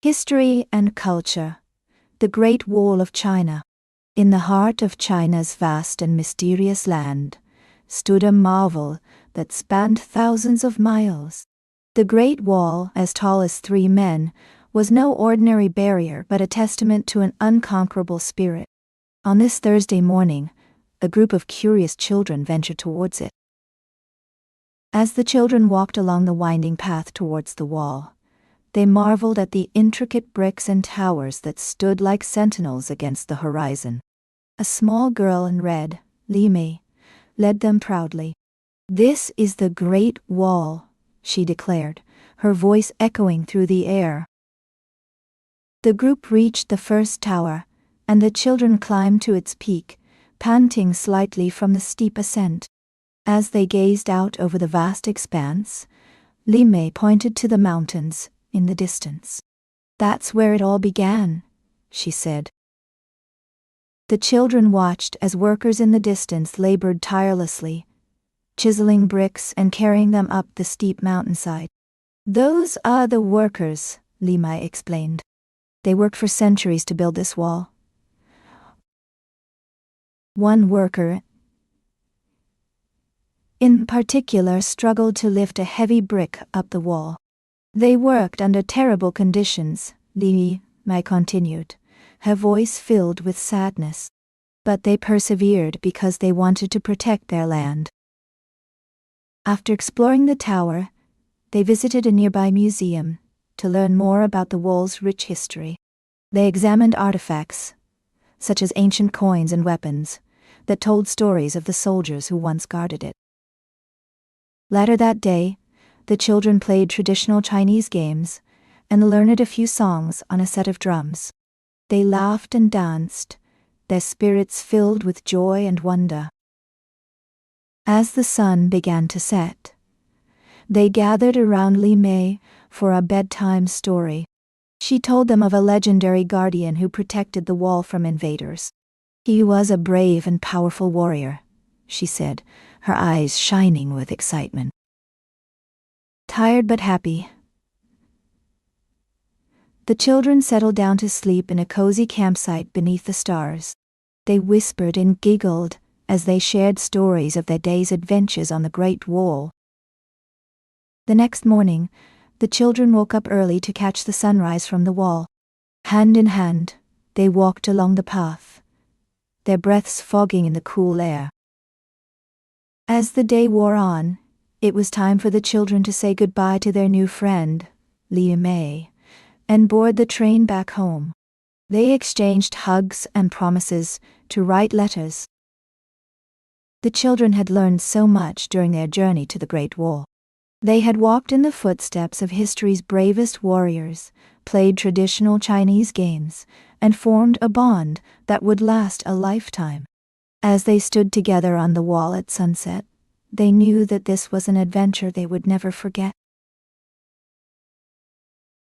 History and culture. The Great Wall of China. In the heart of China's vast and mysterious land stood a marvel that spanned thousands of miles. The Great Wall, as tall as 3 men, was no ordinary barrier but a testament to an unconquerable spirit. On this Thursday morning, a group of curious children ventured towards it. As the children walked along the winding path towards the wall, they marveled at the intricate bricks and towers that stood like sentinels against the horizon. A small girl in red, Li Mei, led them proudly. "This is the Great Wall," she declared, her voice echoing through the air. The group reached the first tower, and the children climbed to its peak, panting slightly from the steep ascent. As they gazed out over the vast expanse, Li Mei pointed to the mountains in the distance. "That's where it all began," she said. The children watched as workers in the distance labored tirelessly, chiseling bricks and carrying them up the steep mountainside. "Those are the workers," Li Mei explained. "They worked for centuries to build this wall. One worker in particular struggled to lift a heavy brick up the wall. They worked under terrible conditions," Li Mei continued, her voice filled with sadness. "But they persevered because they wanted to protect their land." After exploring the tower, they visited a nearby museum to learn more about the wall's rich history. They examined artifacts, such as ancient coins and weapons, that told stories of the soldiers who once guarded it. Later that day, the children played traditional Chinese games and learned a few songs on a set of drums. They laughed and danced, their spirits filled with joy and wonder. As the sun began to set, they gathered around Li Mei for a bedtime story. She told them of a legendary guardian who protected the wall from invaders. "He was a brave and powerful warrior," she said, her eyes shining with excitement. Tired but happy, the children settled down to sleep in a cozy campsite beneath the stars. They whispered and giggled as they shared stories of their day's adventures on the Great Wall. The next morning, the children woke up early to catch the sunrise from the wall. Hand in hand, they walked along the path, their breaths fogging in the cool air. As the day wore on, it was time for the children to say goodbye to their new friend, Li Mei, and board the train back home. They exchanged hugs and promises to write letters. The children had learned so much during their journey to the Great Wall. They had walked in the footsteps of history's bravest warriors, played traditional Chinese games, and formed a bond that would last a lifetime. As they stood together on the wall at sunset, they knew that this was an adventure they would never forget.